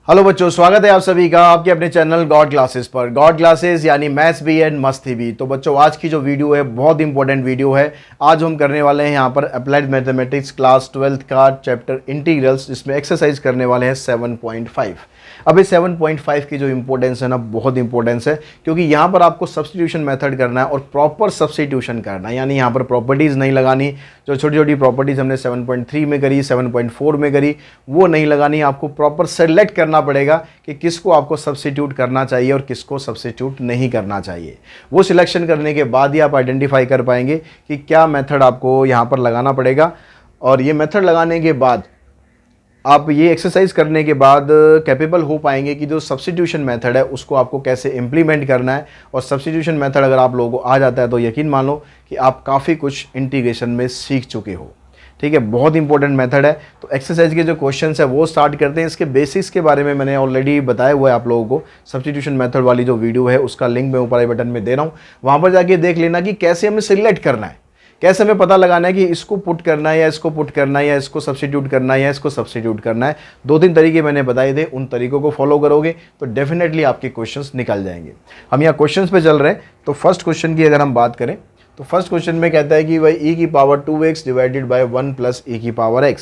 Hello बच्चों, स्वागत है आप सभी का आपके अपने चैनल गॉड क्लासेस पर। गॉड क्लासेस यानी मैथ्स भी एंड मस्ती भी। तो बच्चों, आज की जो वीडियो है बहुत इंपॉर्टेंट वीडियो है। आज हम करने वाले हैं यहाँ पर अप्लाइड मैथमेटिक्स क्लास 12th का चैप्टर इंटीग्रल्स, जिसमें एक्सरसाइज करने वाले हैं 7.5। अब इस 7.5 की जो इंपॉर्टेंस है ना, बहुत इंपॉर्टेंस है, क्योंकि यहाँ पर आपको सब्स्टिट्यूशन मेथड करना है और प्रॉपर सब्स्टिट्यूशन करना है। यानी यहाँ पर प्रॉपर्टीज़ नहीं लगानी, जो छोटी छोटी प्रॉपर्टीज़ हमने 7.3 में करी, 7.4 में करी, वो नहीं लगानी। आपको प्रॉपर सेलेक्ट करना पड़ेगा कि किसको आपको सब्स्टिट्यूट करना चाहिए और किसको सब्स्टिट्यूट नहीं करना चाहिए। वो सिलेक्शन करने के बाद ही आप आइडेंटिफाई कर पाएंगे कि क्या मेथड आपको यहाँ पर लगाना पड़ेगा। और ये मेथड लगाने के बाद आप ये एक्सरसाइज करने के बाद कैपेबल हो पाएंगे कि जो सब्स्टिट्यूशन मेथड है उसको आपको कैसे इम्प्लीमेंट करना है। और सब्स्टिट्यूशन मेथड अगर आप लोगों को आ जाता है तो यकीन मान लो कि आप काफ़ी कुछ इंटीग्रेशन में सीख चुके हो। ठीक है, बहुत इंपॉर्टेंट मेथड है। तो एक्सरसाइज के जो क्वेश्चंस है वो स्टार्ट करते हैं। इसके बेसिक्स के बारे में मैंने ऑलरेडी बताया हुआ है आप लोगों को। सब्स्टिट्यूशन मेथड वाली जो वीडियो है उसका लिंक मैं ऊपर आई बटन में दे रहा हूँ, वहाँ पर जाके देख लेना कि कैसे हमें सिलेक्ट करना है, कैसे हमें पता लगाना है कि इसको पुट करना है या इसको पुट करना है या इसको सब्स्टिट्यूट करना है या इसको सब्स्टिट्यूट करना है। 2-3 तरीके मैंने बताए थे, उन तरीकों को फॉलो करोगे तो डेफिनेटली आपके क्वेश्चंस निकल जाएंगे। हम यहाँ क्वेश्चंस पे चल रहे हैं। तो फर्स्ट क्वेश्चन की अगर हम बात करें तो फर्स्ट क्वेश्चन में कहता है कि भाई e की power 2x divided by 1 plus e की पावर x।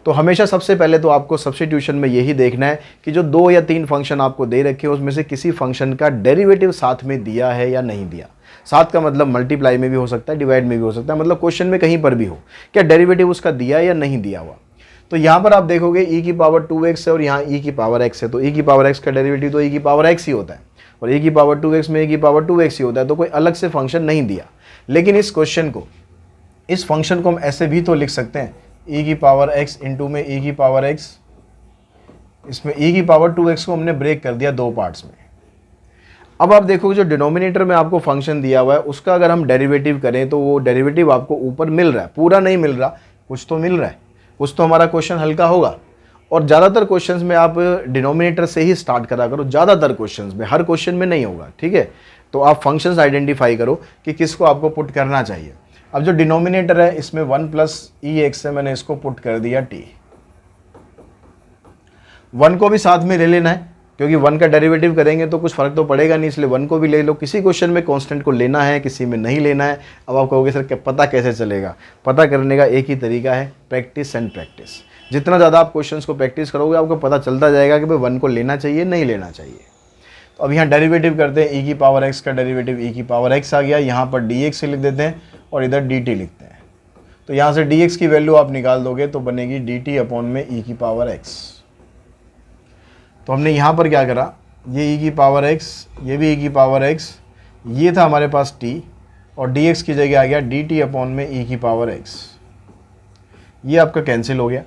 तो हमेशा सबसे पहले तो आपको सब्स्टिट्यूशन में यही देखना है कि जो 2 या 3 फंक्शन आपको दे रखे हैं उसमें से किसी फंक्शन का डेरिवेटिव साथ में दिया है या नहीं दिया। साथ का मतलब मल्टीप्लाई में भी हो सकता है, डिवाइड में भी हो सकता है, मतलब क्वेश्चन में कहीं पर भी हो, क्या डेरिवेटिव उसका दिया या नहीं दिया हुआ। तो यहाँ पर आप देखोगे e की पावर 2x है और यहाँ e की पावर x है, तो e की पावर x का डेरिवेटिव तो e की पावर x ही होता है और e की पावर 2x में e की पावर 2x ही होता है। तो कोई अलग से फंक्शन नहीं दिया। लेकिन इस क्वेश्चन को, इस फंक्शन को हम ऐसे भी तो लिख सकते हैं, e की पावर x इंटू में e की पावर x, इसमें e की पावर 2x को हमने ब्रेक कर दिया 2 पार्ट्स में। अब आप देखो जो डिनोमिनेटर में आपको फंक्शन दिया हुआ है उसका अगर हम डेरिवेटिव करें तो वो डेरिवेटिव आपको ऊपर मिल रहा है, पूरा नहीं मिल रहा, कुछ तो मिल रहा है, कुछ तो हमारा क्वेश्चन हल्का होगा। और ज़्यादातर क्वेश्चंस में आप डिनोमिनेटर से ही स्टार्ट करा करो, ज़्यादातर क्वेश्चंस में, हर क्वेश्चन में नहीं होगा। ठीक है, तो आप फंक्शंस आइडेंटिफाई करो कि किसको आपको पुट करना चाहिए। अब जो डिनोमिनेटर है इसमें 1 प्लस ई एक्स है, मैंने इसको पुट कर दिया टी। 1 को भी साथ में ले लेना है क्योंकि 1 का डेरिवेटिव करेंगे तो कुछ फर्क तो पड़ेगा नहीं, इसलिए 1 को भी ले लो। किसी क्वेश्चन में कांस्टेंट को लेना है, किसी में नहीं लेना है। अब आप कहोगे सर पता कैसे चलेगा? पता करने का एक ही तरीका है, प्रैक्टिस एंड प्रैक्टिस। जितना ज़्यादा आप क्वेश्चंस को प्रैक्टिस करोगे आपको पता चलता जाएगा कि भाई 1 को लेना चाहिए नहीं लेना चाहिए। तो अब यहाँ डेरिवेटिव करते हैं, e की पावर x का डेरिवेटिव e की पावर x आ गया, यहाँ पर dx लिख देते हैं और इधर dt लिखते हैं। तो यहाँ से dx की वैल्यू आप निकाल दोगे तो बनेगी dt अपॉन में e की पावर x। तो हमने यहाँ पर क्या करा, ये e की पावर x, ये भी e की पावर x, ये था हमारे पास t और dx की जगह आ गया dt अपॉन में e की पावर x। ये आपका कैंसिल हो गया।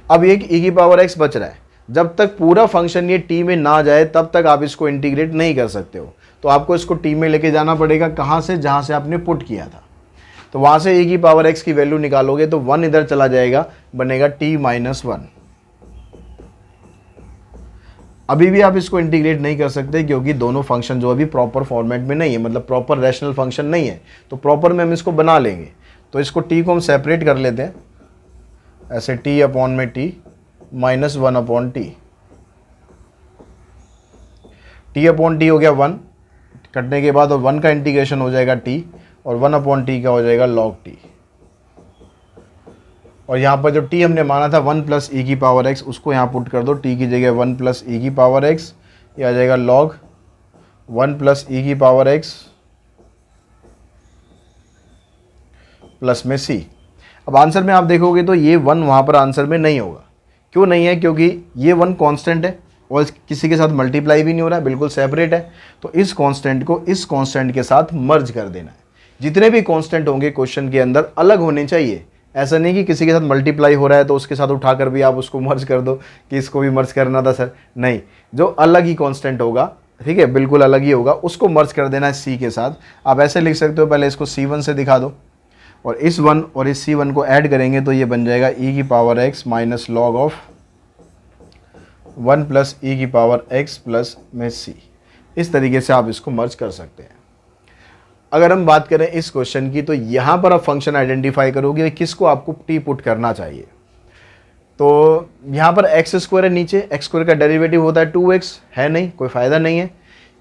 अब एक e की पावर x बच रहा है। जब तक पूरा फंक्शन ये t में ना जाए तब तक आप इसको इंटीग्रेट नहीं कर सकते हो। तो आपको इसको t में लेके जाना पड़ेगा, कहाँ से? जहाँ से आपने पुट किया था। तो वहाँ से e की पावर x की वैल्यू निकालोगे तो 1 इधर चला जाएगा, बनेगा t माइनस 1। अभी भी आप इसको इंटीग्रेट नहीं कर सकते क्योंकि दोनों फंक्शन जो अभी प्रॉपर फॉर्मेट में नहीं है, मतलब प्रॉपर रैशनल फंक्शन नहीं है। तो प्रॉपर में हम इसको बना लेंगे। तो इसको t को हम सेपरेट कर लेते हैं, ऐसे t अपॉन में t minus 1 upon T. T upon T हो गया 1 कटने के बाद, और 1 का इंटीग्रेशन हो जाएगा t और 1 अपॉन टी का हो जाएगा log t। और यहाँ पर जो t हमने माना था 1 प्लस e की पावर x, उसको यहाँ पुट कर दो, t की जगह 1 प्लस e की पावर x, ये आ जाएगा log 1 प्लस e की पावर x प्लस में c। अब आंसर में आप देखोगे तो ये 1 वहाँ पर आंसर में नहीं होगा। क्यों नहीं है? क्योंकि ये 1 कांस्टेंट है और किसी के साथ मल्टीप्लाई भी नहीं हो रहा है, बिल्कुल सेपरेट है। तो इस कांस्टेंट को इस कांस्टेंट के साथ मर्ज कर देना है। जितने भी कांस्टेंट होंगे क्वेश्चन के अंदर अलग होने चाहिए। ऐसा नहीं कि किसी के साथ मल्टीप्लाई हो रहा है तो उसके साथ उठाकर भी आप उसको मर्ज कर दो कि इसको भी मर्ज करना था सर, नहीं। जो अलग ही कांस्टेंट होगा, ठीक है, बिल्कुल अलग ही होगा, उसको मर्ज कर देना है सी के साथ। आप ऐसे लिख सकते हो, पहले इसको C1 से दिखा दो और इस 1 और इस C1 को ऐड करेंगे तो ये बन जाएगा e की power x minus log of 1 plus e की पावर x प्लस में c। इस तरीके से आप इसको मर्ज कर सकते हैं। अगर हम बात करें इस क्वेश्चन की तो यहाँ पर आप फंक्शन आइडेंटिफाई करोगे किसको आपको t पुट करना चाहिए। तो यहाँ पर एक्स स्क्वायर है नीचे, एक्स स्क्वायर का डेरिवेटिव होता है 2x, है नहीं, कोई फ़ायदा नहीं है।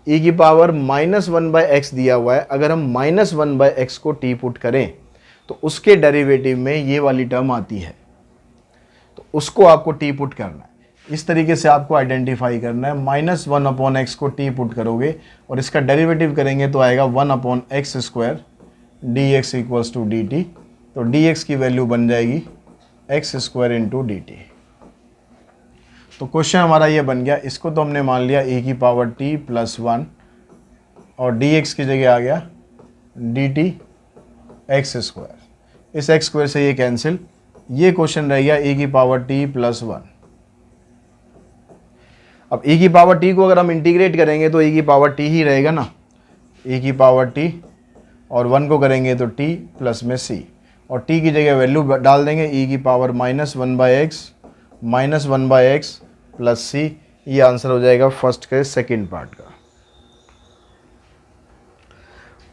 e की पावर -1/x दिया हुआ है, अगर हम -1/x को t पुट करें तो उसके डेरिवेटिव में ये वाली टर्म आती है, तो उसको आपको t पुट करना है। इस तरीके से आपको आइडेंटिफाई करना है। -1/x को t पुट करोगे और इसका डेरिवेटिव करेंगे तो आएगा 1/x² dx equals to dt। तो dx की वैल्यू बन जाएगी x² इंटू dt। तो क्वेश्चन हमारा ये बन गया। इसको तो हमने मान लिया e की पावर t + 1 और dx की जगह आ गया dt x²। इस x² से ये कैंसिल, ये क्वेश्चन रह गया e की पावर t + 1। अब e की पावर t को अगर हम इंटीग्रेट करेंगे तो e की पावर t ही रहेगा ना, e की पावर t, और 1 को करेंगे तो t प्लस में c, और t की जगह वैल्यू डाल देंगे e की पावर -1/x प्लस c। ये आंसर हो जाएगा फर्स्ट के सेकंड पार्ट का।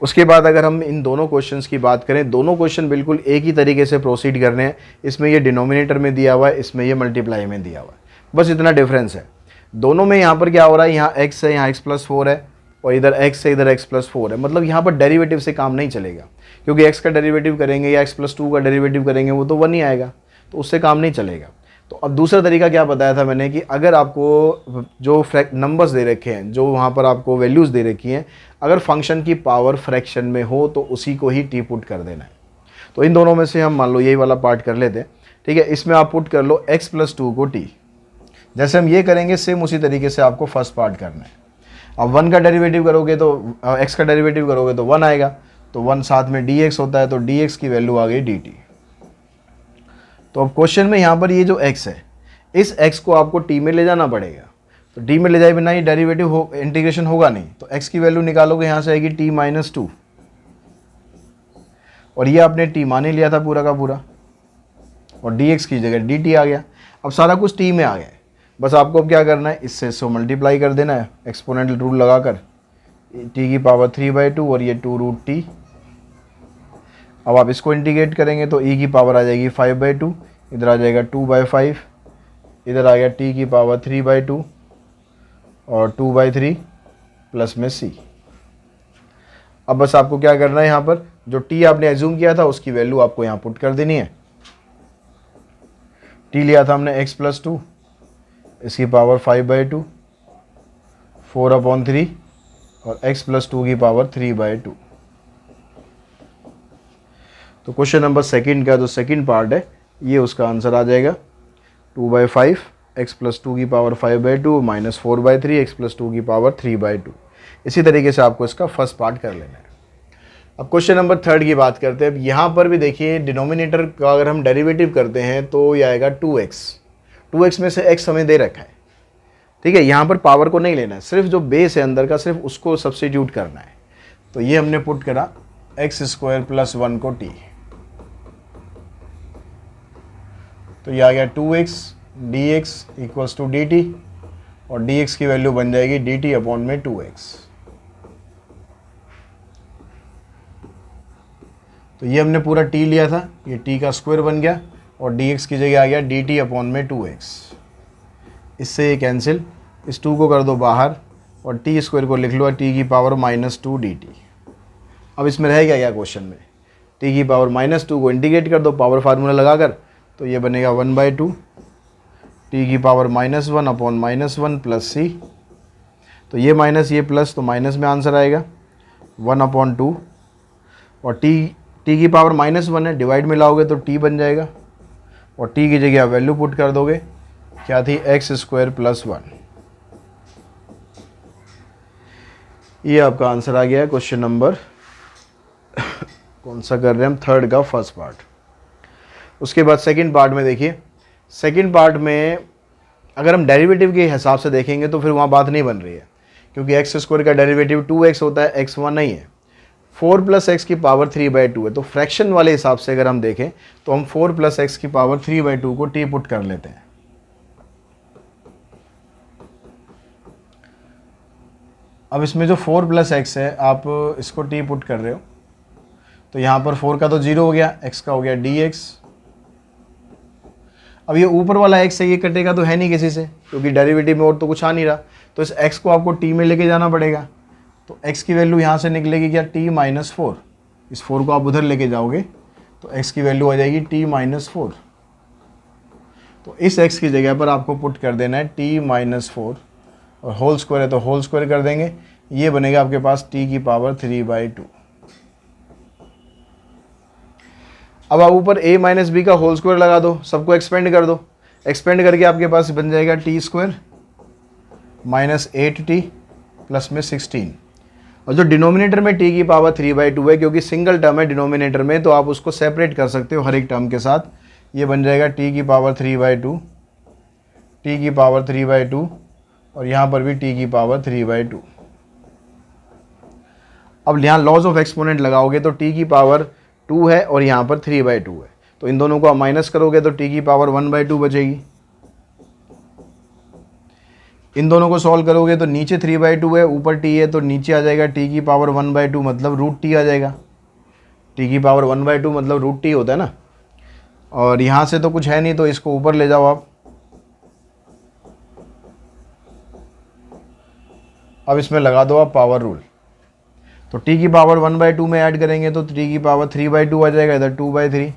उसके बाद अगर हम इन दोनों क्वेश्चंस की बात करें, दोनों क्वेश्चन बिल्कुल एक ही तरीके से प्रोसीड करने हैं। इसमें ये डिनोमिनेटर में दिया हुआ है, इसमें ये मल्टीप्लाई में दिया हुआ है, बस इतना डिफरेंस है। दोनों में यहाँ पर क्या हो रहा है, यहाँ x है, यहाँ x+4 है, और इधर x है, इधर x+4 है। मतलब यहाँ पर डेरिवेटिव से काम नहीं चलेगा, क्योंकि x का डेरिवेटिव करेंगे या x+2 का डेरिवेटिव करेंगे वो तो 1 ही आएगा, तो उससे काम नहीं चलेगा। तो अब दूसरा तरीका क्या बताया था मैंने कि अगर आपको जो नंबर्स दे रखे हैं, जो वहाँ पर आपको वैल्यूज़ दे रखी हैं, अगर फंक्शन की पावर फ्रैक्शन में हो तो उसी को ही टी पुट कर देना है। तो इन दोनों में से हम मान लो यही वाला पार्ट कर लेते हैं, ठीक है। इसमें आप पुट कर लो x+2 को t, जैसे हम ये करेंगे सेम उसी तरीके से आपको फर्स्ट पार्ट करना है। अब 1 का डेरिवेटिव करोगे तो x का डेरिवेटिव करोगे तो 1 आएगा, तो 1 साथ में dx होता है, तो dx की वैल्यू आ गई dt। तो अब क्वेश्चन में यहाँ पर ये जो x है, इस x को आपको t में ले जाना पड़ेगा। तो t में ले जाए बिना ये डेरिवेटिव इंटीग्रेशन होगा नहीं, तो x की वैल्यू निकालोगे, यहाँ से आएगी t-2, और ये आपने t मान ही लिया था पूरा का पूरा, और dx की जगह dt आ गया। अब सारा कुछ t में आ गया है, बस आपको अब क्या करना है, इससे इसको मल्टीप्लाई कर देना है एक्सपोनेंशियल रूल लगाकर, t की पावर 3/2 और ये 2√t। अब आप इसको इंटीग्रेट करेंगे तो e की पावर आ जाएगी 5/2, इधर आ जाएगा 2/5, इधर आ गया t की पावर 3/2 और 2/3 प्लस में c। अब बस आपको क्या करना है, यहाँ पर जो t आपने एज्यूम किया था उसकी वैल्यू आपको यहाँ पुट कर देनी है। t लिया था हमने x+2, इसकी पावर 5/2, 4/3 और x+2 की पावर 3/2। तो क्वेश्चन नंबर सेकंड का जो सेकंड पार्ट है, ये उसका आंसर आ जाएगा 2/5 x+2 की पावर 5/2 माइनस 4/3 x+2 की पावर 3/2। इसी तरीके से आपको इसका फर्स्ट पार्ट कर लेना है। अब क्वेश्चन नंबर थर्ड की बात करते हैं। अब यहाँ पर भी देखिए डिनोमिनेटर का अगर हम डेरिवेटिव करते हैं तो ये आएगा 2x में से x हमें दे रखा है, ठीक है। यहाँ पर पावर को नहीं लेना है, सिर्फ जो बेस है अंदर का सिर्फ उसको सब्स्टिट्यूट करना है। तो ये हमने पुट करा x² + 1 को t, तो ये आ गया 2x dx equals to dt, और dx की वैल्यू बन जाएगी dt/2x। तो ये हमने पूरा t लिया था, ये t का स्क्वायर बन गया, और dx की जगह आ गया dt/2x। इससे ये कैंसिल, इस 2 को कर दो बाहर, और t² को लिख लो t की पावर -2 dt। अब इसमें रहेगा क्या क्वेश्चन में, t की पावर -2 को इंटीग्रेट कर दो पावर फार्मूला लगाकर, तो ये बनेगा 1/2 t की पावर -1/-1 प्लस c। तो ये माइनस ये प्लस, तो माइनस में आंसर आएगा 1/2, और t की पावर -1 है, डिवाइड में लाओगे तो t बन जाएगा, और t की जगह वैल्यू पुट कर दोगे, क्या थी x² + 1। ये आपका आंसर आ गया है क्वेश्चन नंबर कौन सा कर रहे हैं हम, थर्ड का फर्स्ट पार्ट। उसके बाद सेकंड पार्ट में देखिए, सेकंड पार्ट में अगर हम डेरिवेटिव के हिसाब से देखेंगे तो फिर वहाँ बात नहीं बन रही है, क्योंकि x² का डेरिवेटिव 2x होता है, x1 नहीं है। 4 + x की पावर 3/2 है, तो फ्रैक्शन वाले हिसाब से अगर हम देखें तो हम 4 + x की पावर 3/2 को t पुट कर लेते हैं। अब इसमें जो 4 + x है, आप इसको t पुट कर रहे हो, तो यहाँ पर 4 का तो 0 हो गया, x का हो गया dx। अब ये ऊपर वाला x से ये कटेगा तो है नहीं किसी से, क्योंकि डेरिवेटिव में और तो कुछ आ नहीं रहा, तो इस x को आपको t में लेके जाना पड़ेगा। तो x की वैल्यू यहाँ से निकलेगी क्या, t माइनस 4। इस 4 को आप उधर लेके जाओगे तो x की वैल्यू आ जाएगी t माइनस 4। तो इस x की जगह पर आपको पुट कर देना है t माइनस 4, और होल स्क्वायर है तो होल स्क्वायर कर देंगे, ये बनेगा आपके पास t की पावर 3/2। अब आप ऊपर a माइनस बी का होल स्क्वायर लगा दो, सबको एक्सपेंड कर दो, एक्सपेंड करके आपके पास बन जाएगा T square minus 8t plus में 16। और जो डिनोमिनेटर में t की पावर 3/2 है, क्योंकि सिंगल टर्म है डिनोमिनेटर में, तो आप उसको सेपरेट कर सकते हो हर एक टर्म के साथ। ये बन जाएगा t की पावर 3/2, t की पावर 3/2, और यहाँ पर भी t की पावर 3/2। अब यहाँ लॉज ऑफ एक्सपोनेंट लगाओगे तो t की पावर 2 है और यहाँ पर 3/2 है, तो इन दोनों को आप माइनस करोगे तो t की पावर 1/2 बचेगी। इन दोनों को सॉल्व करोगे तो नीचे 3/2 है, ऊपर t है, तो नीचे आ जाएगा t की पावर 1/2 मतलब रूट t आ जाएगा। t की पावर 1/2 मतलब रूट t होता है ना। और यहाँ से तो कुछ है नहीं, तो इसको ऊपर ले जाओ आप। अब इसमें लगा दो आप पावर रूल, तो t की पावर 1/2 में ऐड करेंगे तो t की पावर 3/2 आ जाएगा, इधर 2/3।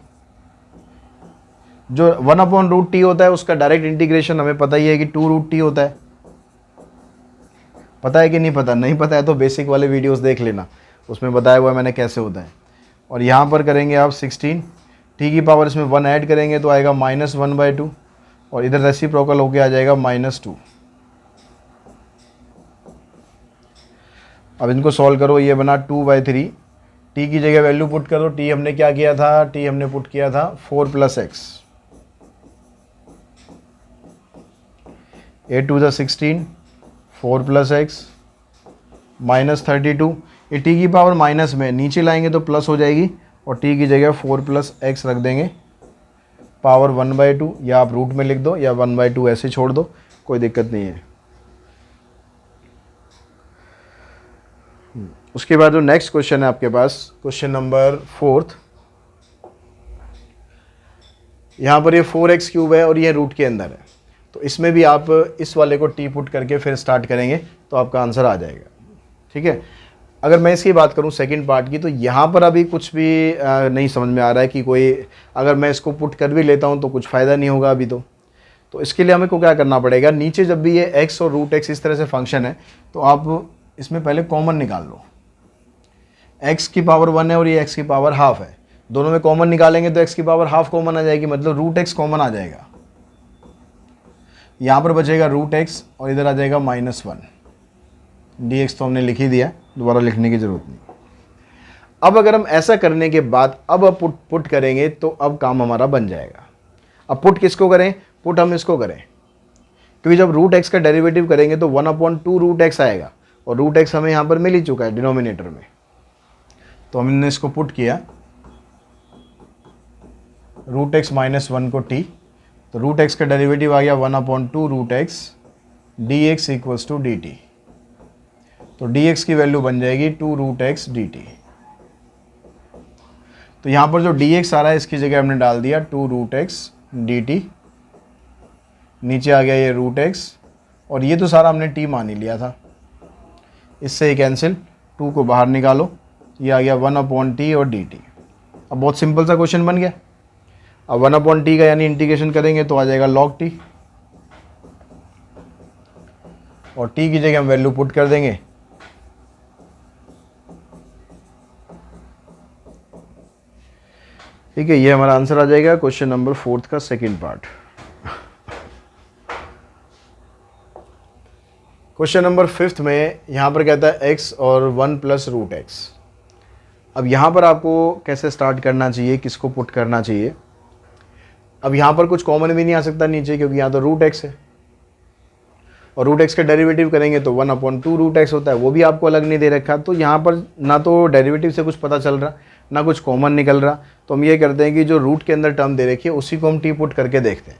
जो 1/√t होता है उसका डायरेक्ट इंटीग्रेशन हमें पता ही है कि 2√t होता है। पता है कि नहीं पता? नहीं पता है तो बेसिक वाले वीडियोस देख लेना, उसमें बताया हुआ है मैंने कैसे होता है। और यहाँ पर करेंगे आप 16, t की पावर इसमें 1 ऐड करेंगे तो आएगा -1/2, और इधर रेसिप्रोकल होके आ जाएगा -2। अब इनको सॉल्व करो, ये बना 2/3। t की जगह वैल्यू पुट करो, t हमने क्या किया था, t हमने पुट किया था 4 + x, 8 × 16, 4 + x -32। ये t की पावर माइनस में नीचे लाएंगे तो प्लस हो जाएगी, और t की जगह 4 + x रख देंगे, पावर 1/2, या आप रूट में लिख दो या 1/2 ऐसे छोड़ दो, कोई दिक्कत नहीं है। उसके बाद जो नेक्स्ट क्वेश्चन है आपके पास, क्वेश्चन नंबर 4, यहाँ पर ये 4x³ है और ये रूट के अंदर है, तो इसमें भी आप इस वाले को t पुट करके फिर स्टार्ट करेंगे तो आपका आंसर आ जाएगा। ठीक है। अगर मैं इसकी बात करूँ सेकंड पार्ट की, तो यहाँ पर अभी कुछ भी नहीं समझ में आ रहा है कि कोई, अगर मैं इसको पुट कर भी लेता हूँ तो कुछ फ़ायदा नहीं होगा अभी। तो इसके लिए हमें को क्या करना पड़ेगा, नीचे जब भी ये x और √x इस तरह से फंक्शन है तो आप इसमें पहले कॉमन निकाल लो। x की पावर 1 है और ये x की पावर हाफ है, दोनों में कॉमन निकालेंगे तो x की पावर हाफ कॉमन आ जाएगी, मतलब √x कॉमन आ जाएगा। यहाँ पर बचेगा √x और इधर आ जाएगा -1। dx तो हमने लिख ही दिया, दोबारा लिखने की ज़रूरत नहीं। अब अगर हम ऐसा करने के बाद अब पुट करेंगे तो अब काम हमारा बन जाएगा। अब पुट किसको करें, पुट हम इसको करें, क्योंकि जब √x का डेरिवेटिव करेंगे तो 1/2√x आएगा, और √x हमें यहाँ पर मिल ही चुका है डिनोमिनेटर में, तो हमने इसको पुट किया √x -1 को t, तो √x का डेरिवेटिव आ गया 1/2√x dx = dt, तो dx की वैल्यू बन जाएगी 2√x dt। तो यहाँ पर जो dx आ रहा है इसकी जगह हमने डाल दिया 2√x dt, नीचे आ गया ये √x, और ये तो सारा हमने t मान ही लिया था, इससे ही कैंसिल, 2 को बाहर निकालो, ये आ गया 1/t और dt। अब बहुत सिंपल सा क्वेश्चन बन गया। अब 1/t का यानी इंटीग्रेशन करेंगे तो आ जाएगा log t, और t की जगह हम वैल्यू पुट कर देंगे, ठीक है। ये हमारा आंसर आ जाएगा क्वेश्चन नंबर 4 का सेकंड पार्ट। क्वेश्चन नंबर 5 में यहाँ पर कहता है x और 1 + √x। अब यहाँ पर आपको कैसे स्टार्ट करना चाहिए, किसको पुट करना चाहिए। अब यहाँ पर कुछ कॉमन भी नहीं आ सकता नीचे, क्योंकि यहाँ तो √x है, और √x का डेरिवेटिव करेंगे तो 1/2√x होता है, वो भी आपको अलग नहीं दे रखा। तो यहाँ पर ना तो डेरिवेटिव से कुछ पता चल रहा, ना कुछ कॉमन निकल रहा, तो हम ये करते हैं कि जो रूट के अंदर टर्म दे रखी है उसी को हम t पुट करके देखते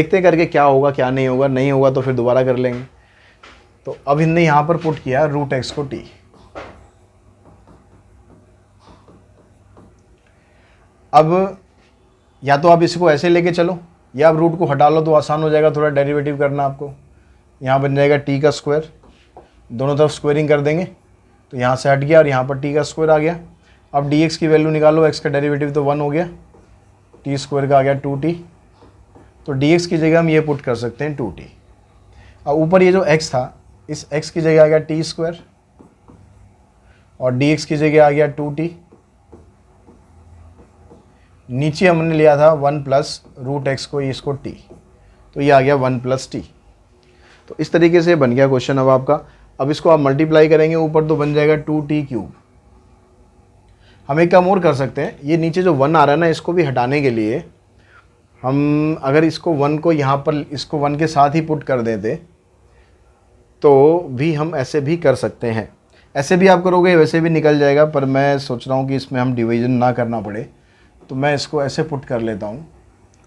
हैं करके क्या होगा क्या नहीं होगा, नहीं होगा तो फिर दोबारा कर लेंगे। तो अब हमने यहाँ पर पुट किया √x को t। अब या तो आप इसको ऐसे लेके चलो या आप रूट को हटा लो तो आसान हो जाएगा थोड़ा डेरिवेटिव करना आपको। यहाँ बन जाएगा टी का स्क्वायर, दोनों तरफ स्क्वायरिंग कर देंगे तो यहाँ से हट गया और यहाँ पर टी का स्क्वायर आ गया। अब डी एक्स की वैल्यू निकालो, एक्स का डेरिवेटिव तो 1 हो गया, टी स्क्वायर का आ गया 2t, तो डी एक्स की जगह हम ये पुट कर सकते हैं 2t। अब ऊपर ये जो x था, इस x की जगह आ गया टी स्क्वायर और डी एक्स की जगह आ गया 2t। नीचे हमने लिया था 1 प्लस रूट एक्स को, इसको t, तो ये आ गया 1 प्लस टी। तो इस तरीके से बन गया क्वेश्चन अब आपका। अब इसको आप मल्टीप्लाई करेंगे ऊपर तो बन जाएगा 2t क्यूब। हम एक काम और कर सकते हैं, ये नीचे जो 1 आ रहा है ना, इसको भी हटाने के लिए हम अगर इसको 1 को यहाँ पर इसको 1 के साथ ही पुट कर देते तो भी हम ऐसे भी कर सकते हैं। ऐसे भी आप करोगे वैसे भी निकल जाएगा, पर मैं सोच रहा हूँ कि इसमें हम डिवीज़न ना करना पड़े, तो मैं इसको ऐसे पुट कर लेता हूँ।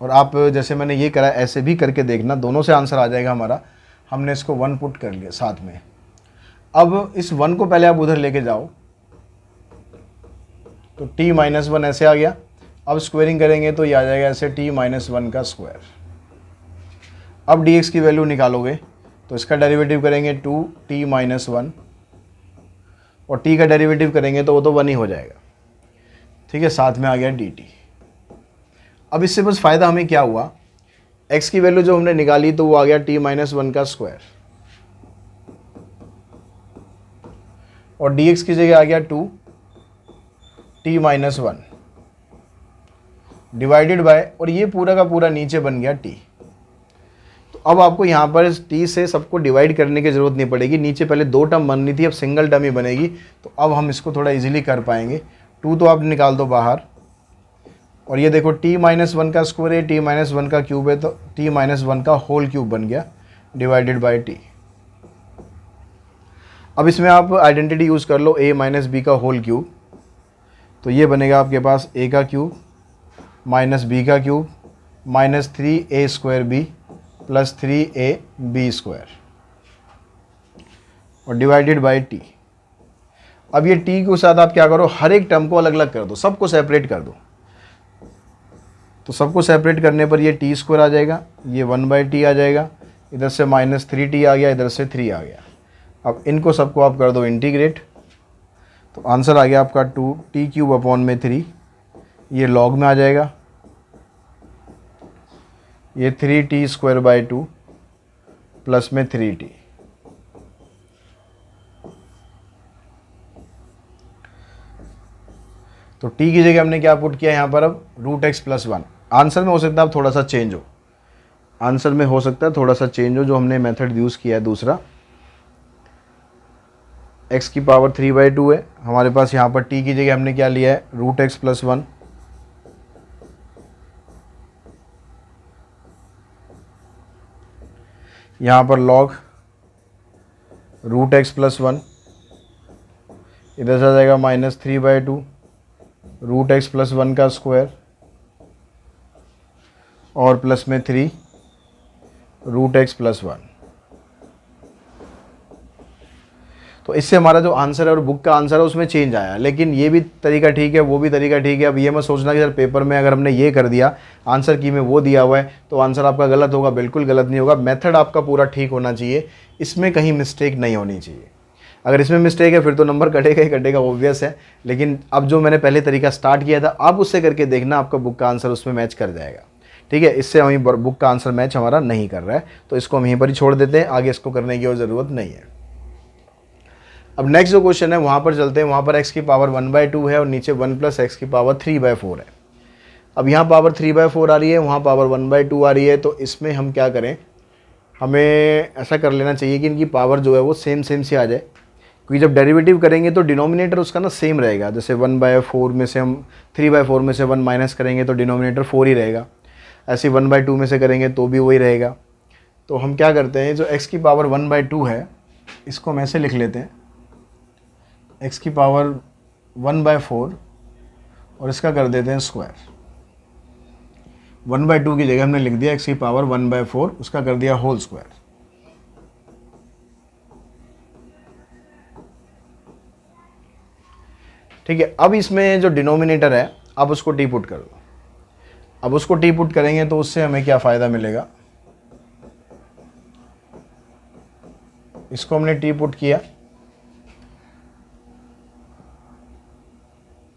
और आप जैसे मैंने ये करा ऐसे भी करके देखना, दोनों से आंसर आ जाएगा हमारा। हमने इसको 1 पुट कर लिया साथ में। अब इस 1 को पहले आप उधर लेके जाओ तो t माइनस 1 ऐसे आ गया। अब स्क्वायरिंग करेंगे तो ये आ जाएगा ऐसे t माइनस 1 का स्क्वायर। अब dx की वैल्यू निकालोगे तो इसका डेरिवेटिव करेंगे 2t माइनस 1 और t का डेरिवेटिव करेंगे तो वो तो 1 ही हो जाएगा। ठीक है, साथ में आ गया dt। अब इससे बस फ़ायदा हमें क्या हुआ, x की वैल्यू जो हमने निकाली तो वो आ गया t माइनस 1 का स्क्वायर और dx की जगह आ गया 2t माइनस 1 डिवाइडेड बाय, और ये पूरा का पूरा नीचे बन गया t। तो अब आपको यहाँ पर t से सबको डिवाइड करने की ज़रूरत नहीं पड़ेगी। नीचे पहले 2 टर्म बननी थी, अब सिंगल टर्म ही बनेगी। तो अब हम इसको थोड़ा इजीली कर पाएंगे। 2 तो आप निकाल दो बाहर, और ये देखो t माइनस 1 का स्क्वायर है, t माइनस 1 का क्यूब है, तो t माइनस 1 का होल क्यूब बन गया डिवाइडेड बाय t। अब इसमें आप आइडेंटिटी यूज़ कर लो a माइनस बी का होल क्यूब, तो ये बनेगा आपके पास a का क्यूब माइनस b का cube minus 3a square b plus 3ab square और डिवाइडेड बाय t। अब ये t के साथ आप क्या करो, हर एक टर्म को अलग अलग कर दो, सबको सेपरेट कर दो। तो सबको सेपरेट करने पर ये टी स्क्वायर आ जाएगा, ये 1/t आ जाएगा, इधर से माइनस 3t आ गया, इधर से 3 आ गया। अब इनको सबको आप कर दो इंटीग्रेट, तो आंसर आ गया आपका 2t क्यूब अपॉन में 3, ये लॉग में आ जाएगा, ये 3t स्क्वायर बाय 2 प्लस में 3t। तो t की जगह हमने क्या पुट किया यहाँ पर, अब रूट एक्स प्लस 1। आंसर में हो सकता है अब थोड़ा सा चेंज हो, आंसर में हो सकता है थोड़ा सा चेंज हो, जो हमने मेथड यूज़ किया है दूसरा, x की पावर 3/2 है हमारे पास। यहाँ पर t की जगह हमने क्या लिया है, रूट एक्स प्लस 1। यहाँ पर लॉग रूट एक्स प्लस 1, इधर से आ जाएगा माइनस 3/2 रूट एक्स प्लस 1 का स्क्वायर और प्लस में 3 रूट एक्स प्लस 1। तो इससे हमारा जो आंसर है और बुक का आंसर है उसमें चेंज आया, लेकिन ये भी तरीका ठीक है, वो भी तरीका ठीक है। अब ये मत सोचना कि सर पेपर में अगर हमने ये कर दिया, आंसर की में वो दिया हुआ है तो आंसर आपका गलत होगा। बिल्कुल गलत नहीं होगा, मेथड आपका पूरा ठीक होना चाहिए, इसमें कहीं मिस्टेक नहीं होनी चाहिए। अगर इसमें मिस्टेक है फिर तो नंबर कटेगा ही कटेगा, ऑब्वियस है। लेकिन अब जो मैंने पहले तरीका स्टार्ट किया था, आप उससे करके देखना, आपका बुक का आंसर उसमें मैच कर जाएगा। ठीक है, इससे वहीं बुक का आंसर मैच हमारा नहीं कर रहा है, तो इसको हम यहीं पर ही छोड़ देते हैं, आगे इसको करने की और ज़रूरत नहीं है। अब नेक्स्ट जो क्वेश्चन है वहाँ पर चलते हैं। वहाँ पर x की पावर 1/2 है और नीचे 1 प्लस एक्स की पावर 3/4 है। अब यहाँ पावर 3/4 आ रही है, वहाँ पावर 1/2 आ रही है, तो इसमें हम क्या करें, हमें ऐसा कर लेना चाहिए कि इनकी पावर जो है वो सेम सी आ जाए, क्योंकि जब डेरिवेटिव करेंगे तो डिनोमिनेटर उसका ना सेम रहेगा। जैसे 1/4 में से हम 3/4 में से 1 माइनस करेंगे तो डिनोमिनेटर 4 ही रहेगा, ऐसे 1/2 में से करेंगे तो भी वही रहेगा। तो हम क्या करते हैं, जो x की पावर 1/2 है इसको हम ऐसे लिख लेते हैं, x की पावर 1/4 और इसका कर देते हैं स्क्वायर। 1/2 की जगह हमने लिख दिया x की पावर 1/4, उसका कर दिया होल स्क्वायर। ठीक है, अब इसमें जो डिनोमिनेटर है आप उसको टी पुट कर दो। अब उसको टी पुट करेंगे तो उससे हमें क्या फ़ायदा मिलेगा, इसको हमने टी पुट किया।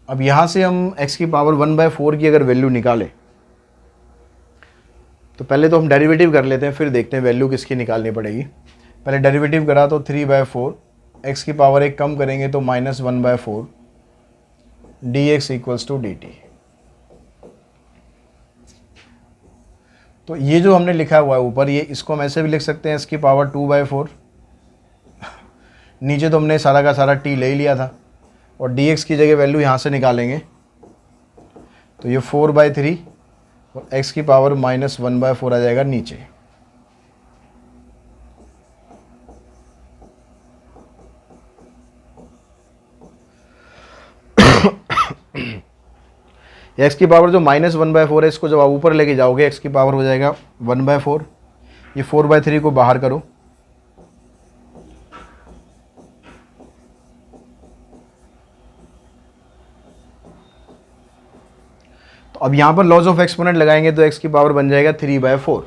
अब यहाँ से हम x की पावर 1/4 की अगर वैल्यू निकालें तो पहले तो हम डेरिवेटिव कर लेते हैं, फिर देखते हैं वैल्यू किसकी निकालनी पड़ेगी। पहले डेरिवेटिव करा तो 3/4, x की पावर 1 कम करेंगे तो -1/4 dx = dt। तो ये जो हमने लिखा हुआ है ऊपर, ये इसको हम ऐसे भी लिख सकते हैं x की पावर 2/4। नीचे तो हमने सारा का सारा t ले ही लिया था, और dx की जगह वैल्यू यहाँ से निकालेंगे तो ये 4/3 और x की पावर -1/4 आ जाएगा नीचे। x की पावर जो -1/4 है, इसको जब आप ऊपर लेके जाओगे x की पावर हो जाएगा 1/4। ये 4/3 को बाहर करो, तो अब यहां पर लॉज ऑफ एक्सपोनेंट लगाएंगे तो x की पावर बन जाएगा 3/4।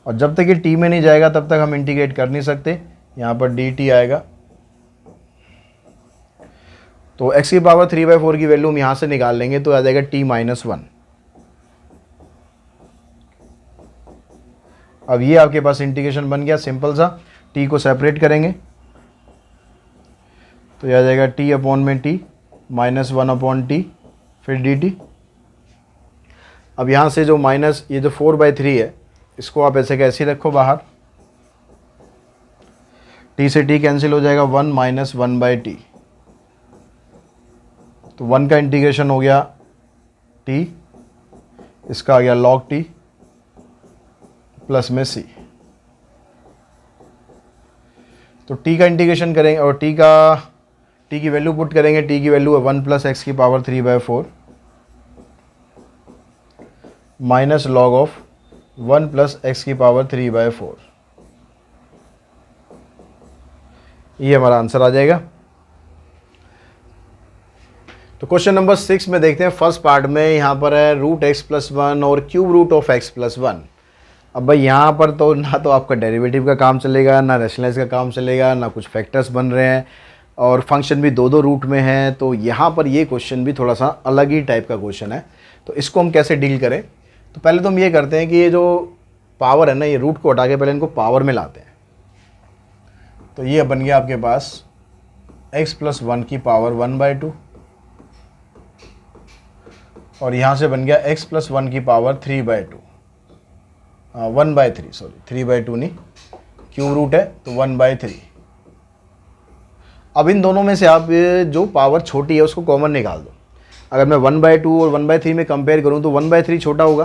और जब तक ये t में नहीं जाएगा तब तक हम इंटीग्रेट कर नहीं सकते। यहां पर dt आएगा, तो x की पावर 3/4 की वैल्यू हम यहां से निकाल लेंगे तो आ जाएगा t-1। अब ये आपके पास इंटीग्रेशन बन गया सिंपल सा। t को सेपरेट करेंगे तो यह आ जाएगा t/t -1/t फिर dt। अब यहाँ से जो माइनस ये जो 4/3 है, इसको आप ऐसे कैसे रखो बाहर, t से t कैंसिल हो जाएगा, 1 - 1/t। तो 1 का इंटीग्रेशन हो गया t, इसका आ गया log t प्लस में c। तो t का इंटीग्रेशन करेंगे और t की वैल्यू पुट करेंगे। t की वैल्यू है 1 + x की power 3/4 minus log of 1 + x की पावर 3/4। ये हमारा आंसर आ जाएगा। तो क्वेश्चन नंबर 6 में देखते हैं। फर्स्ट पार्ट में यहाँ पर है √x+1 और ³ √x+1। अब भाई यहाँ पर तो ना तो आपका डेरिवेटिव का काम चलेगा, ना रैशनलाइज का काम चलेगा, ना कुछ फैक्टर्स बन रहे हैं, और फंक्शन भी दो रूट में है। तो यहाँ पर ये क्वेश्चन भी थोड़ा सा अलग ही टाइप का क्वेश्चन है। तो इसको हम कैसे डील करें, तो पहले तो हम ये करते हैं कि ये जो पावर है ना, ये रूट को हटा के पहले इनको पावर में लाते हैं। तो ये बन गया आपके पास x+1 की पावर 1/2, और यहाँ से बन गया x+1 की पावर 3/2 1/3 सॉरी 3/2 नहीं, क्यूब रूट है तो 1/3। अब इन दोनों में से आप जो पावर छोटी है उसको कॉमन निकाल दो। अगर मैं 1/2 और 1/3 में कंपेयर करूं तो 1/3 छोटा होगा,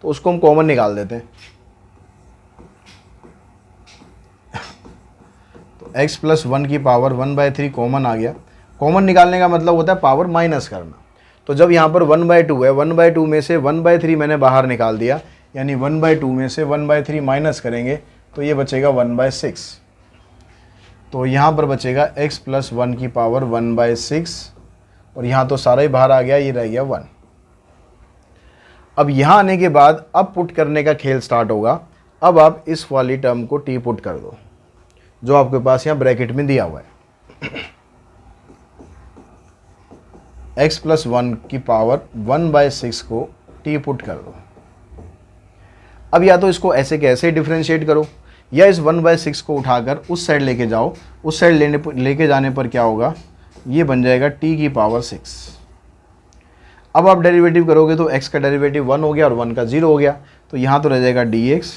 तो उसको हम कॉमन निकाल देते हैं। तो x+1 की पावर 1/3 कॉमन आ गया। कॉमन निकालने का मतलब होता है पावर माइनस करना। तो जब यहाँ पर 1/2 है, 1/2 में से 1/3 मैंने बाहर निकाल दिया, यानी 1/2 में से 1/3 माइनस करेंगे तो ये बचेगा 1/6। तो यहाँ पर बचेगा x+1 की पावर 1/6, और यहाँ तो सारा ही बाहर आ गया, ये रह गया 1। अब यहाँ आने के बाद अब पुट करने का खेल स्टार्ट होगा। अब आप इस वाली टर्म को t पुट कर दो, जो आपके पास यहाँ ब्रैकेट में दिया हुआ है। x+1 की पावर 1/6 को t पुट कर दो। अब या तो इसको ऐसे कैसे डिफरेंशिएट करो, या इस 1/6 को उठाकर उस साइड लेके जाओ। उस साइड लेके जाने पर क्या होगा, ये बन जाएगा t की पावर 6। अब आप डेरिवेटिव करोगे तो x का डेरिवेटिव 1 हो गया और 1 का 0 हो गया, तो यहाँ तो रह जाएगा dx,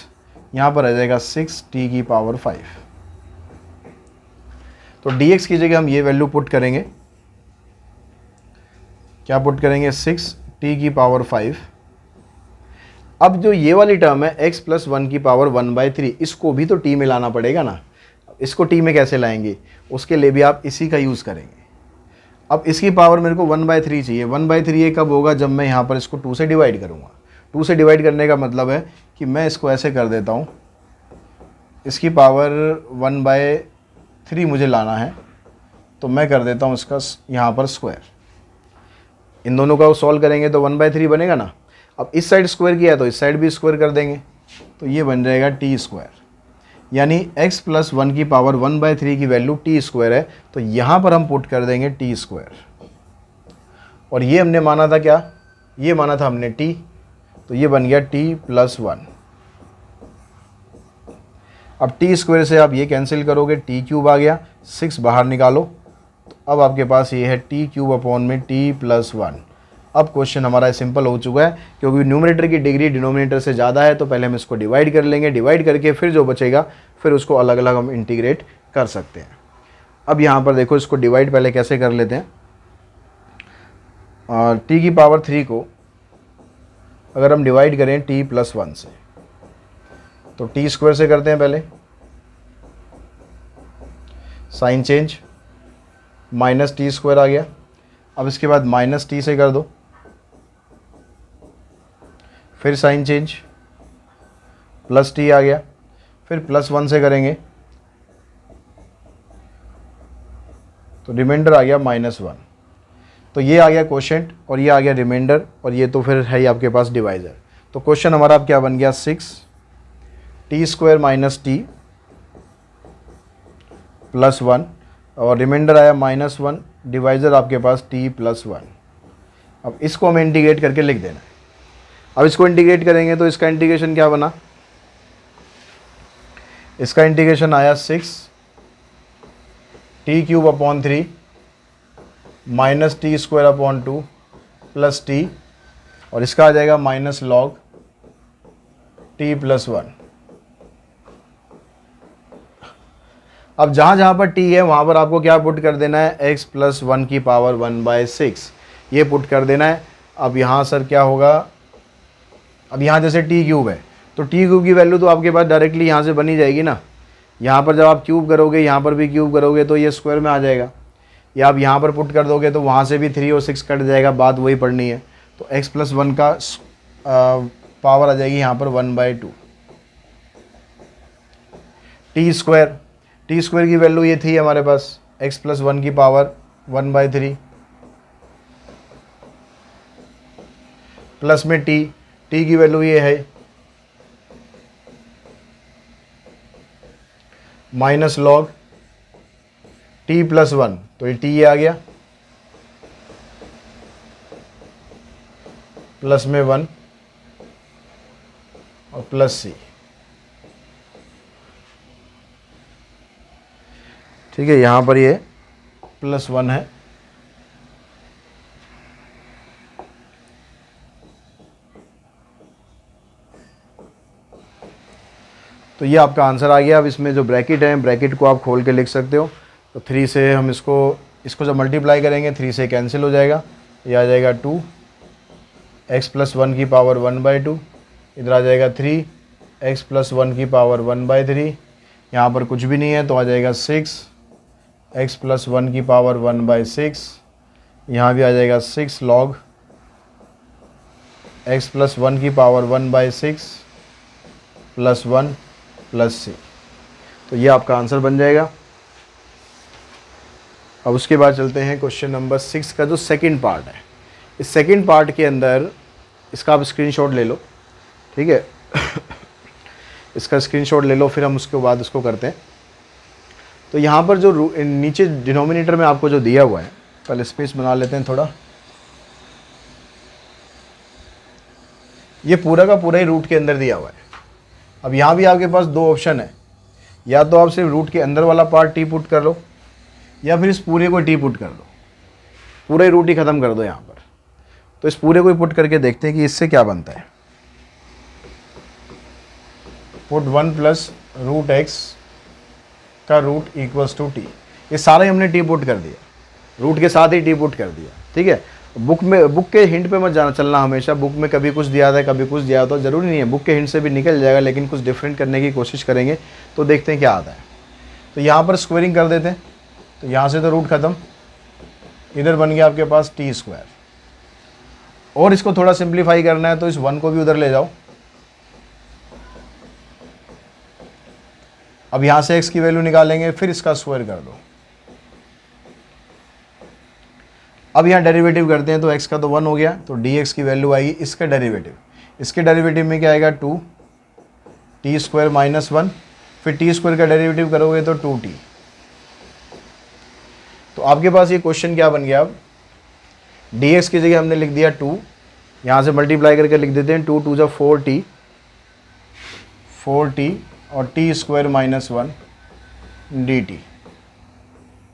यहाँ पर रह जाएगा 6t की पावर 5। तो dx की जगह हम ये वैल्यू पुट करेंगे, क्या पुट करेंगे, 6t की पावर 5। अब जो ये वाली टर्म है x+1 की पावर 1/3, इसको भी तो t में लाना पड़ेगा ना। इसको t में कैसे लाएंगे, उसके लिए भी आप इसी का यूज़ करेंगे। अब इसकी पावर मेरे को 1/3 चाहिए। 1/3 ये कब होगा, जब मैं यहाँ पर इसको 2 से डिवाइड करूँगा। 2 से डिवाइड करने का मतलब है कि मैं इसको ऐसे कर देता हूँ, इसकी पावर 1/3 मुझे लाना है, तो मैं कर देता हूँ इसका यहाँ पर स्क्वायर। इन दोनों का सॉल्व करेंगे तो 1/3 बनेगा ना। अब इस साइड स्क्वायर किया है तो इस साइड भी स्क्वायर कर देंगे, तो ये बन जाएगा टी स्क्वायर, यानी x + 1 की पावर 1/3 की वैल्यू टी स्क्वायर है। तो यहाँ पर हम पुट कर देंगे टी स्क्वायर, और ये हमने माना था क्या, ये माना था हमने t, तो ये बन गया t + 1। अब टी स्क्वायर से आप ये कैंसिल करोगे, t³ आ गया, 6 बाहर निकालो, तो अब आपके पास ये है t³/t+1। अब क्वेश्चन हमारा सिंपल हो चुका है, क्योंकि न्यूमरेटर की डिग्री डिनोमिनेटर से ज़्यादा है, तो पहले हम इसको डिवाइड कर लेंगे, डिवाइड करके फिर जो बचेगा फिर उसको अलग अलग हम इंटीग्रेट कर सकते हैं। अब यहाँ पर देखो, इसको डिवाइड पहले कैसे कर लेते हैं। t³ को अगर हम डिवाइड करें t+1 से, तो t² से करते हैं पहले, साइन चेंज, -t² आ गया। अब इसके बाद -t से कर दो, फिर साइन चेंज, +t आ गया, फिर +1 से करेंगे तो रिमाइंडर आ गया -1। तो ये आ गया क्वोशेंट और ये आ गया रिमाइंडर, और ये तो फिर है ही आपके पास डिवाइज़र। तो क्वेश्चन हमारा अब क्या बन गया, 6t² - t+1, और रिमाइंडर आया -1, डिवाइज़र आपके पास t+1। अब इसको हमें इंटीग्रेट करके लिख देना है। अब इसको इंटीग्रेट करेंगे तो इसका इंटीग्रेशन क्या बना, इसका इंटीग्रेशन आया 6t³/3 -t²/2 + t, और इसका आ जाएगा -log t+1। अब जहाँ पर t है वहाँ पर आपको क्या पुट कर देना है, x + 1 की पावर 1/6, ये पुट कर देना है। अब यहाँ सर क्या होगा, अब यहाँ जैसे t³ है तो t³ की वैल्यू तो आपके पास डायरेक्टली यहाँ से बनी जाएगी ना। यहाँ पर जब आप क्यूब करोगे, यहाँ पर भी क्यूब करोगे तो ये स्क्वायर में आ जाएगा, या आप यहाँ पर पुट कर दोगे तो वहाँ से भी 3 और 6 कट जाएगा, बात वही पढ़नी है। तो x + 1 का पावर आ जाएगी यहाँ पर 1/2। t² की वैल्यू ये थी हमारे पास, x + 1 की पावर 1/3 प्लस में t की वैल्यू ये है -log t+1, तो ये t ये आ गया, प्लस में 1 और +c। ठीक है, यहाँ पर ये +1 है। तो ये आपका आंसर आ गया। अब इसमें जो ब्रैकेट है, ब्रैकेट को आप खोल के लिख सकते हो। तो 3 से हम इसको जब मल्टीप्लाई करेंगे 3 से कैंसिल हो जाएगा, ये आ जाएगा 2, x + 1 की पावर 1/2, इधर आ जाएगा 3, x + 1 की पावर 1/3, यहाँ पर कुछ भी नहीं है तो आ जाएगा 6, x + 1 की पावर 1/6, यहाँ भी आ जाएगा 6 log x + 1 की पावर 1/6 + 1 + c। तो ये आपका आंसर बन जाएगा। अब उसके बाद चलते हैं क्वेश्चन नंबर 6 का जो सेकंड पार्ट है। इस सेकंड पार्ट के अंदर इसका आप स्क्रीनशॉट ले लो, ठीक है इसका स्क्रीनशॉट ले लो, फिर हम उसके बाद उसको करते हैं। तो यहाँ पर जो नीचे डिनोमिनेटर में आपको जो दिया हुआ है, पहले स्पेस बना लेते हैं थोड़ा, ये पूरा का पूरा ही रूट के अंदर दिया हुआ है। अब यहाँ भी आपके पास 2 ऑप्शन है, या तो आप सिर्फ रूट के अंदर वाला पार्ट टी पुट कर लो, या फिर इस पूरे को टी पुट कर दो, पूरा ही रूट ही ख़त्म कर दो यहाँ पर। तो इस पूरे को ही पुट करके देखते हैं कि इससे क्या बनता है। पुट 1 + √x का रूट = t, ये सारा ही हमने टी पुट कर दिया, रूट के साथ ही टी पुट कर दिया, ठीक है। बुक के हिंट पे मत जाना चलना हमेशा। बुक में कभी कुछ दिया था, कभी कुछ दिया था, ज़रूरी नहीं है, बुक के हिंट से भी निकल जाएगा, लेकिन कुछ डिफरेंट करने की कोशिश करेंगे तो देखते हैं क्या आता है। तो यहाँ पर स्क्वायरिंग कर देते हैं, तो यहाँ से तो रूट ख़त्म, इधर बन गया आपके पास t²। और इसको थोड़ा सिंप्लीफाई करना है तो इस 1 को भी उधर ले जाओ। अब यहाँ से x की वैल्यू निकालेंगे, फिर इसका स्क्वायर कर दो, अब यहाँ डेरिवेटिव करते हैं तो x का तो 1 हो गया, तो dx की वैल्यू आएगी इसका डेरिवेटिव। इसके डेरिवेटिव में क्या आएगा 2 टी स्क्वायर माइनस 1, फिर टी स्क्वायर का डेरिवेटिव करोगे तो 2t। तो आपके पास ये क्वेश्चन क्या बन गया, अब dx की जगह हमने लिख दिया 2, यहाँ से मल्टीप्लाई करके लिख देते हैं 2 2 जा 4t और टी स्क्वायर माइनस 1 dt।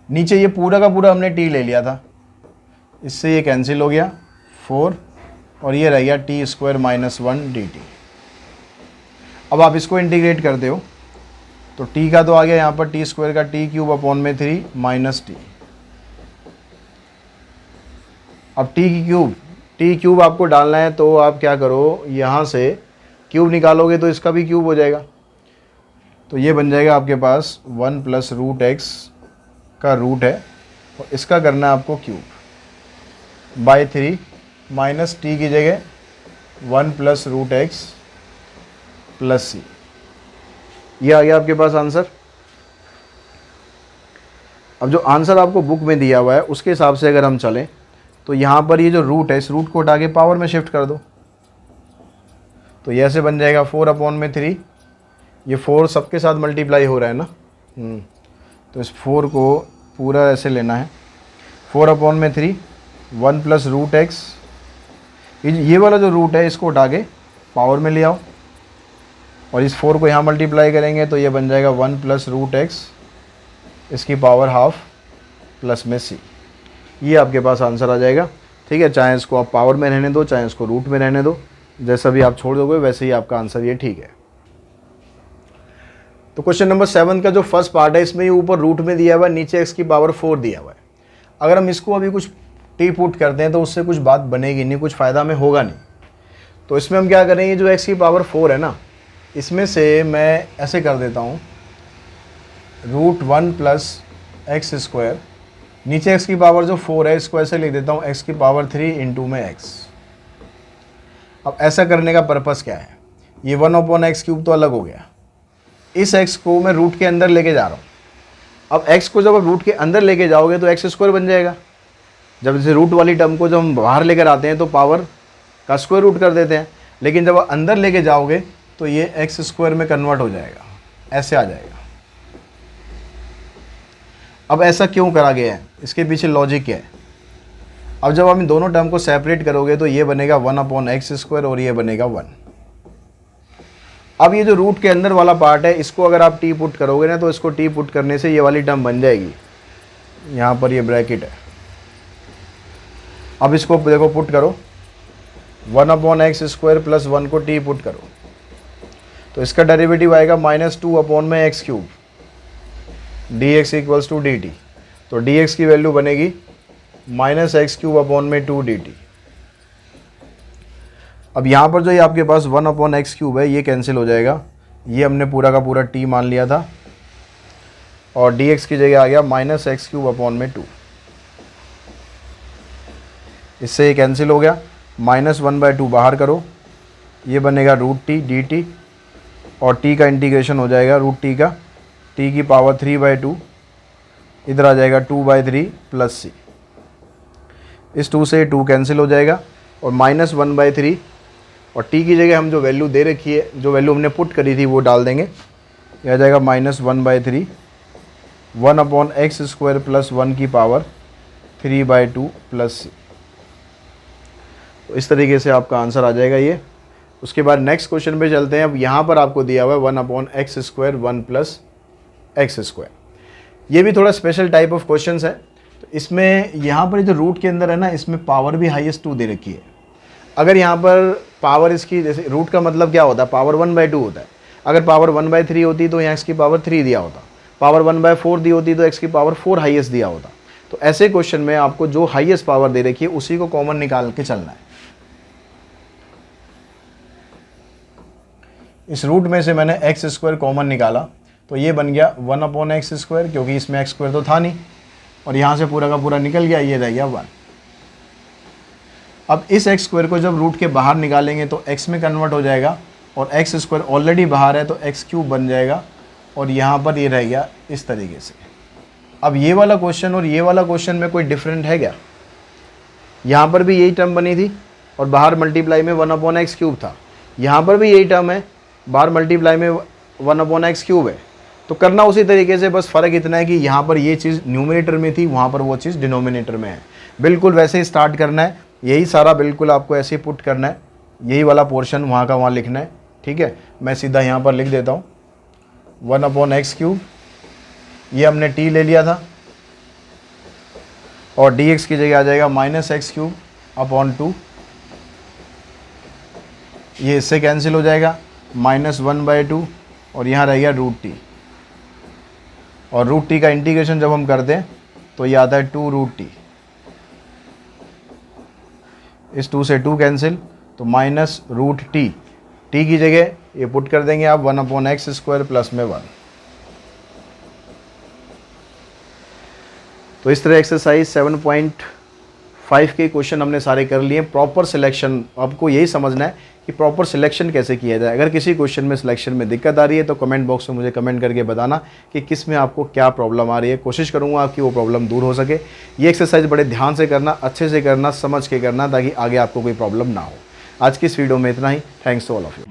नीचे ये पूरा का पूरा हमने t ले लिया था, इससे ये कैंसिल हो गया 4 और ये रह गया टी स्क्वायर माइनस 1 dt। अब आप इसको इंटीग्रेट करते हो तो t का तो आ गया यहाँ पर टी स्क्वायर का टी क्यूब अपॉन में 3 माइनस टी। अब टी क्यूब आपको डालना है तो आप क्या करो, यहाँ से क्यूब निकालोगे तो इसका भी क्यूब हो जाएगा, तो ये बन जाएगा आपके पास 1 प्लस रूट एक्स का रूट है और इसका करना है आपको क्यूब बाय 3 माइनस टी की जगह 1 प्लस रूट एक्स प्लस सी। ये आ गया आपके पास आंसर। अब जो आंसर आपको बुक में दिया हुआ है उसके हिसाब से अगर हम चलें तो यहाँ पर ये जो रूट है इस रूट को उठा के पावर में शिफ्ट कर दो, तो ये ऐसे बन जाएगा 4 अपॉन में 3, ये 4 सबके साथ मल्टीप्लाई हो रहा है ना, तो इस 4 को पूरा ऐसे लेना है 4 अपॉन में 3 1 प्लस रूट एक्स, ये वाला जो रूट है इसको उठा के पावर में ले आओ और इस 4 को यहाँ मल्टीप्लाई करेंगे तो ये बन जाएगा 1 प्लस रूट एक्स इसकी पावर हाफ प्लस में सी। ये आपके पास आंसर आ जाएगा। ठीक है, चाहे इसको आप पावर में रहने दो चाहे इसको रूट में रहने दो, जैसा भी आप छोड़ दोगे वैसे ही आपका आंसर ये ठीक है। तो क्वेश्चन नंबर 7 का जो फर्स्ट पार्ट है इसमें ये ऊपर रूट में दिया हुआ है, नीचे x की पावर 4 दिया हुआ है। अगर हम इसको अभी कुछ टी पुट करते हैं तो उससे कुछ बात बनेगी नहीं, कुछ फ़ायदा में होगा नहीं। तो इसमें हम क्या करेंगे, जो x की पावर 4 है ना, इसमें से मैं ऐसे कर देता हूँ रूट 1 प्लस एक्स स्क्वायर, नीचे x की पावर जो 4 है इसको ऐसे लिख देता हूँ x की पावर 3 इंटू में x। अब ऐसा करने का पर्पस क्या है, ये 1 अपॉन एक्स क्यूब तो अलग हो गया, इस x को मैं रूट के अंदर लेके जा रहा हूँ। अब x को जब आप रूट के अंदर लेके जाओगे तो एक्स स्क्वायर बन जाएगा। जब जैसे रूट वाली टर्म को जब हम बाहर लेकर आते हैं तो पावर का स्क्वायर रूट कर देते हैं, लेकिन जब आप अंदर लेके जाओगे तो ये एक्स स्क्वायर में कन्वर्ट हो जाएगा, ऐसे आ जाएगा। अब ऐसा क्यों करा गया है, इसके पीछे लॉजिक क्या है। अब जब आप इन दोनों टर्म को सेपरेट करोगे तो ये बनेगा 1 अपॉन एक्स स्क्वायर और ये बनेगा 1। अब ये जो रूट के अंदर वाला पार्ट है इसको अगर आप टी पुट करोगे ना तो इसको टी पुट करने से ये वाली टर्म बन जाएगी, यहाँ पर ये ब्रैकेट है। अब इसको देखो पुट करो 1 अपॉन एक्स स्क्वायर प्लस 1 को टी पुट करो तो इसका डेरिवेटिव आएगा -2 अपॉन में x cube dx equals to dt। तो dx की वैल्यू बनेगी -x क्यूब अपॉन में 2 dt। अब यहाँ पर जो ये आपके पास 1 अपॉन एक्स क्यूब है ये कैंसिल हो जाएगा, ये हमने पूरा का पूरा t मान लिया था और dx की जगह आ गया -x क्यूब अपॉन में 2। इससे ये कैंसिल हो गया, -1/2 बाहर करो, ये बनेगा रूट टी dt और t का इंटीग्रेशन हो जाएगा रूट टी का, t की पावर 3/2, इधर आ जाएगा 2/3 प्लस सी। इस 2 से 2 कैंसिल हो जाएगा और -1/3 और t की जगह हम जो वैल्यू दे रखी है, जो वैल्यू हमने पुट करी थी वो डाल देंगे। यह आ जाएगा -1/3 1 अपॉन एक्स स्क्वायर प्लस 1 की पावर 3/2 प्लस सी। तो इस तरीके से आपका आंसर आ जाएगा ये। उसके बाद नेक्स्ट क्वेश्चन पे चलते हैं। अब यहाँ पर आपको दिया हुआ है 1 upon x square 1 plus x square. ये भी थोड़ा स्पेशल टाइप ऑफ क्वेश्चंस है। तो इसमें यहाँ पर जो रूट के अंदर है ना, इसमें पावर भी हाईएस्ट 2 दे रखी है। अगर यहाँ पर पावर इसकी, जैसे रूट का मतलब क्या होता है, पावर 1/2 होता है। अगर पावर 1/3 होती तो यहाँ एक्स की पावर 3 दिया होता, पावर 1/4 दी होती तो एक्स की पावर 4 हाईएस्ट दिया होता। तो ऐसे क्वेश्चन में आपको जो हाईएस्ट पावर दे रखी है उसी को कॉमन निकाल के चलना है। इस रूट में से मैंने एक्स स्क्वायर कॉमन निकाला तो ये बन गया 1 अपॉन एक्स स्क्वायर, क्योंकि इसमें एक्स स्क्वायर तो था नहीं और यहाँ से पूरा का पूरा निकल गया, ये रह गया 1। अब इस एक्स स्क्वायर को जब रूट के बाहर निकालेंगे तो एक्स में कन्वर्ट हो जाएगा और एक्स स्क्वायर ऑलरेडी बाहर है तो एक्स क्यूब बन जाएगा और यहाँ पर ये रह गया इस तरीके से। अब ये वाला क्वेश्चन और ये वाला क्वेश्चन में कोई डिफरेंट है क्या? यहाँ पर भी यही टर्म बनी थी और बाहर मल्टीप्लाई में 1/x³ था। यहाँ पर भी यही टर्म है, बाहर मल्टीप्लाई में 1/x³ है। तो करना उसी तरीके से, बस फ़र्क इतना है कि यहाँ पर ये चीज़ न्यूमरेटर में थी, वहाँ पर वो चीज़ डिनोमिनेटर में है। बिल्कुल वैसे ही स्टार्ट करना है, यही सारा बिल्कुल आपको ऐसे ही पुट करना है, यही वाला पोर्शन वहाँ का वहाँ लिखना है। ठीक है, मैं सीधा यहाँ पर लिख देता हूँ 1/x³, ये हमने t ले लिया था, और dx की जगह आ जाएगा -x³/2, ये इससे कैंसिल हो जाएगा, -1/2, और यहाँ रहेगा √t, और √t का इंटीग्रेशन जब हम करते हैं तो ये आता है 2√t, इस 2 से 2 कैंसिल, तो -√t, t की जगह ये पुट कर देंगे आप 1/x² प्लस में 1। तो इस तरह एक्सरसाइज 7.5 के क्वेश्चन हमने सारे कर लिए। प्रॉपर सिलेक्शन, आपको यही समझना है कि प्रॉपर सिलेक्शन कैसे किया जाए। अगर किसी क्वेश्चन में सिलेक्शन में दिक्कत आ रही है तो कमेंट बॉक्स में मुझे कमेंट करके बताना कि किस में आपको क्या प्रॉब्लम आ रही है। कोशिश करूँगा आपकी वो प्रॉब्लम दूर हो सके। ये एक्सरसाइज बड़े ध्यान से करना, अच्छे से करना, समझ के करना, ताकि आगे आपको कोई प्रॉब्लम ना हो। आज की इस वीडियो में इतना ही। Thanks to all of you.